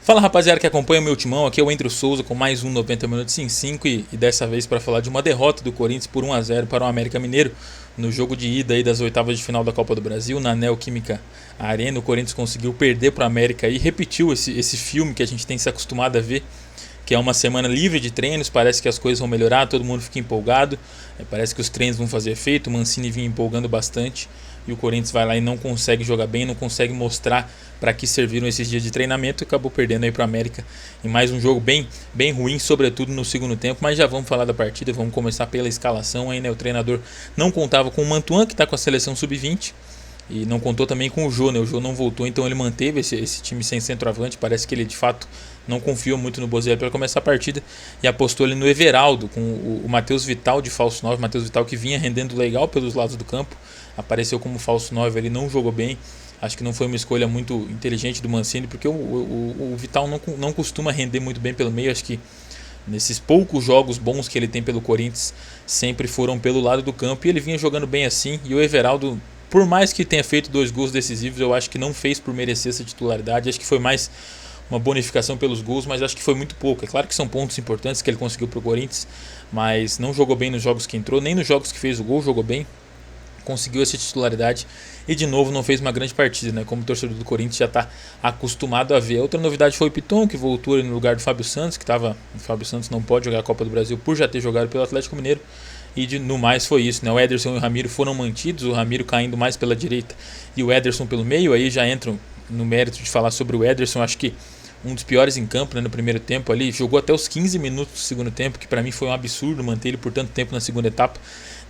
Fala rapaziada que acompanha o meu timão, aqui é o Andrew Souza com mais um 90 Minutos em 5 e dessa vez para falar de uma derrota do Corinthians por 1-0 para o América Mineiro no jogo de ida aí das oitavas de final da Copa do Brasil na Neoquímica Arena. O Corinthians conseguiu perder para o América e repetiu esse filme que a gente tem se acostumado a ver, que é uma semana livre de treinos, parece que as coisas vão melhorar, todo mundo fica empolgado, parece que os treinos vão fazer efeito, o Mancini vinha empolgando bastante e o Corinthians vai lá e não consegue jogar bem, não consegue mostrar para que serviram esses dias de treinamento e acabou perdendo aí para o América em mais um jogo bem ruim, sobretudo no segundo tempo. Mas já vamos falar da partida, vamos começar pela escalação aí, né? O treinador não contava com o Mantuan, que está com a seleção sub-20, e não contou também com o Jô, né? O Jô não voltou, então ele manteve esse time sem centroavante. Parece que ele de fato não confiou muito no Bozelli para começar a partida e apostou ele no Everaldo, com o Matheus Vital de falso 9. Matheus Vital que vinha rendendo legal pelos lados do campo, apareceu como falso 9, ele não jogou bem. Acho que não foi uma escolha muito inteligente do Mancini, porque o Vital não costuma render muito bem pelo meio. Acho que nesses poucos jogos bons que ele tem pelo Corinthians, sempre foram pelo lado do campo, e ele vinha jogando bem assim. E o Everaldo, por mais que tenha feito 2 gols decisivos, eu acho que não fez por merecer essa titularidade. Acho que foi mais uma bonificação pelos gols, mas acho que foi muito pouco. É claro que são pontos importantes que ele conseguiu para o Corinthians, mas não jogou bem nos jogos que entrou, nem nos jogos que fez o gol jogou bem. Conseguiu essa titularidade e de novo não fez uma grande partida, né? Como o torcedor do Corinthians já está acostumado a ver. Outra novidade foi o Piton, que voltou no lugar do Fábio Santos, que estava. O Fábio Santos não pode jogar a Copa do Brasil por já ter jogado pelo Atlético Mineiro. E no mais foi isso, né? O Ederson e o Ramiro foram mantidos, o Ramiro caindo mais pela direita e o Ederson pelo meio. Aí já entram no mérito de falar sobre o Ederson. Acho que um dos piores em campo, né, no primeiro tempo ali, jogou até os 15 minutos do segundo tempo, que para mim foi um absurdo manter ele por tanto tempo na segunda etapa,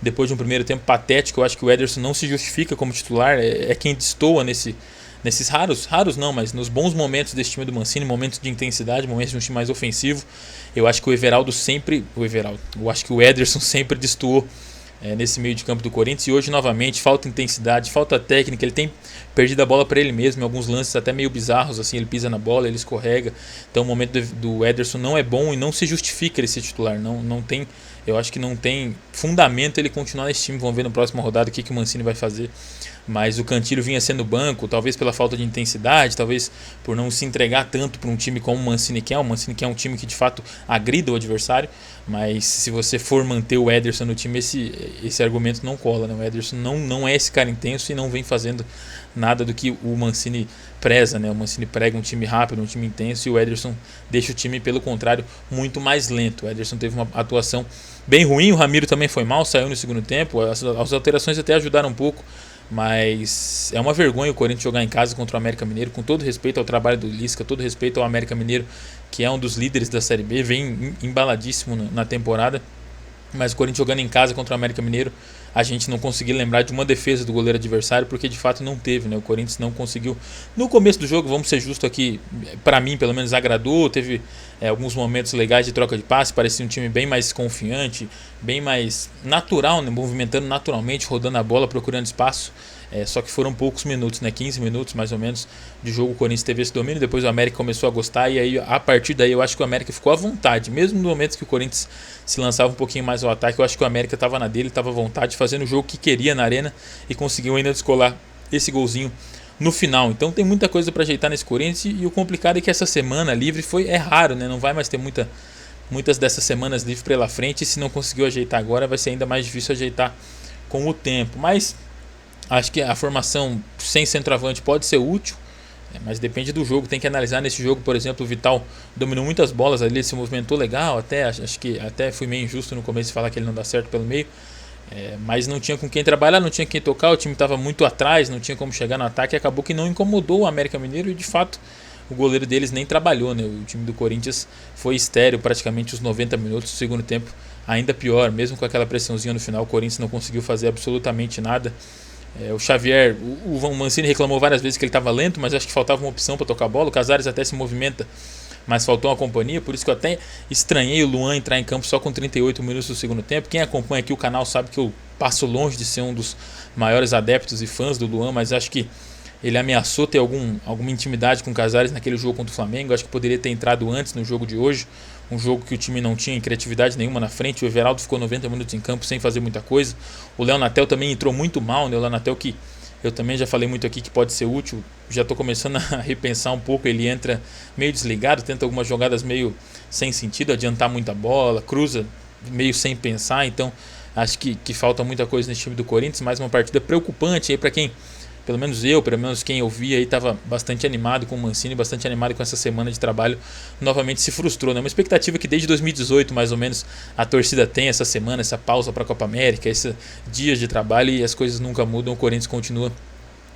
depois de um primeiro tempo patético. Eu acho que o Ederson não se justifica como titular, é quem destoa nesses raros não, mas nos bons momentos desse time do Mancini, momentos de intensidade, momentos de um time mais ofensivo. Eu acho que eu acho que o Ederson sempre destoou nesse meio de campo do Corinthians, e hoje novamente falta intensidade, falta técnica. Ele tem perdido a bola para ele mesmo em alguns lances até meio bizarros, assim, ele pisa na bola, ele escorrega. Então o momento do Ederson não é bom e não se justifica ele ser titular, não tem. Eu acho que não tem fundamento ele continuar nesse time. Vamos ver na próxima rodada o que o Mancini vai fazer. Mas o Cantillo vinha sendo banco, talvez pela falta de intensidade, talvez por não se entregar tanto para um time como o Mancini quer. O Mancini quer um time que de fato agrida o adversário, mas se você for manter o Ederson no time, esse argumento não cola, né? O Ederson não é esse cara intenso e não vem fazendo nada do que o Mancini preza, né? O Mancini prega um time rápido, um time intenso, e o Ederson deixa o time, pelo contrário, muito mais lento. O Ederson teve uma atuação bem ruim, o Ramiro também foi mal, saiu no segundo tempo, as alterações até ajudaram um pouco, mas é uma vergonha o Corinthians jogar em casa contra o América Mineiro, com todo respeito ao trabalho do Lisca, todo respeito ao América Mineiro, que é um dos líderes da Série B, vem embaladíssimo na temporada. Mas o Corinthians jogando em casa contra o América Mineiro, a gente não conseguiu lembrar de uma defesa do goleiro adversário, porque de fato não teve, né? O Corinthians não conseguiu. No começo do jogo, vamos ser justos aqui, para mim pelo menos agradou, teve alguns momentos legais de troca de passe, parecia um time bem mais confiante, bem mais natural, né? Movimentando naturalmente, rodando a bola, procurando espaço. Só que foram poucos minutos, né? 15 minutos mais ou menos de jogo. O Corinthians teve esse domínio, depois o América começou a gostar, e aí a partir daí eu acho que o América ficou à vontade, mesmo no momento que o Corinthians se lançava um pouquinho mais ao ataque. Eu acho que o América estava na dele, estava à vontade, fazendo o jogo que queria na arena, e conseguiu ainda descolar esse golzinho no final. Então tem muita coisa para ajeitar nesse Corinthians, e o complicado é que essa semana livre é raro, né? Não vai mais ter muitas dessas semanas livres pela frente, e se não conseguiu ajeitar agora, vai ser ainda mais difícil ajeitar com o tempo. Mas acho que a formação sem centroavante pode ser útil, mas depende do jogo. Tem que analisar nesse jogo, por exemplo, o Vital dominou muitas bolas ali, ele se movimentou legal, acho que até fui meio injusto no começo de falar que ele não dá certo pelo meio, mas não tinha com quem trabalhar, não tinha quem tocar, o time estava muito atrás, não tinha como chegar no ataque, e acabou que não incomodou o América Mineiro, e de fato o goleiro deles nem trabalhou, né? O time do Corinthians foi estéril praticamente os 90 minutos do segundo tempo. Ainda pior, mesmo com aquela pressãozinha no final, o Corinthians não conseguiu fazer absolutamente nada. O Xavier, o Mancini reclamou várias vezes que ele estava lento, mas acho que faltava uma opção para tocar a bola. O Casares até se movimenta, mas faltou uma companhia, por isso que eu até estranhei o Luan entrar em campo só com 38 minutos do segundo tempo. Quem acompanha aqui o canal sabe que eu passo longe de ser um dos maiores adeptos e fãs do Luan, mas acho que ele ameaçou ter alguma intimidade com o Casares naquele jogo contra o Flamengo. Acho que poderia ter entrado antes no jogo de hoje, um jogo que o time não tinha criatividade nenhuma na frente. O Everaldo ficou 90 minutos em campo sem fazer muita coisa. O Léo Natel também entrou muito mal, né? O Léo Natel que Eu também já falei muito aqui que pode ser útil. Já estou começando a repensar um pouco. Ele entra meio desligado, tenta algumas jogadas meio sem sentido, adiantar muita bola, cruza meio sem pensar. Então acho que falta muita coisa nesse time do Corinthians. Mais uma partida preocupante aí para quem, pelo menos quem eu vi aí, estava bastante animado com o Mancini, bastante animado com essa semana de trabalho, novamente se frustrou, né? Uma expectativa que desde 2018, mais ou menos, a torcida tem essa semana, essa pausa para a Copa América, esses dias de trabalho, e as coisas nunca mudam, o Corinthians continua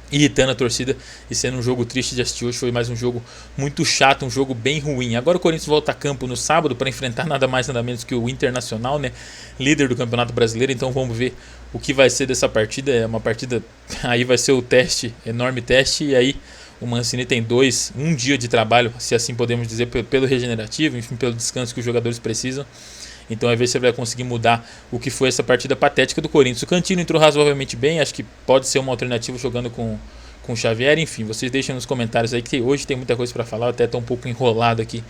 irritando a torcida e sendo um jogo triste de assistir. Hoje foi mais um jogo muito chato, um jogo bem ruim. Agora o Corinthians volta a campo no sábado para enfrentar nada mais nada menos que o Internacional, né? Líder do Campeonato Brasileiro. Então vamos ver o que vai ser dessa partida. É uma partida, aí vai ser o teste, enorme teste, e aí o Mancini tem um dia de trabalho, se assim podemos dizer, pelo regenerativo, enfim, pelo descanso que os jogadores precisam. Então, às vezes, você vai conseguir mudar o que foi essa partida patética do Corinthians. O Cantino entrou razoavelmente bem, acho que pode ser uma alternativa jogando com o Xavier. Enfim, vocês deixem nos comentários aí, que hoje tem muita coisa para falar. Eu até estou um pouco enrolado aqui,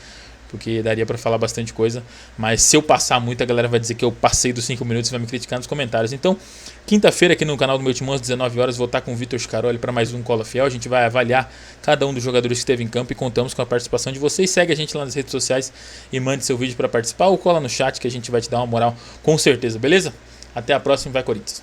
porque daria para falar bastante coisa. Mas se eu passar muito, a galera vai dizer que eu passei dos 5 minutos e vai me criticar nos comentários. Então, quinta-feira aqui no canal do Meu Timão, às 19 horas, vou estar com o Vitor Scaroli para mais um Cola Fiel. A gente vai avaliar cada um dos jogadores que esteve em campo e contamos com a participação de vocês. Segue a gente lá nas redes sociais e mande seu vídeo para participar, ou cola no chat que a gente vai te dar uma moral com certeza, beleza? Até a próxima, vai Corinthians!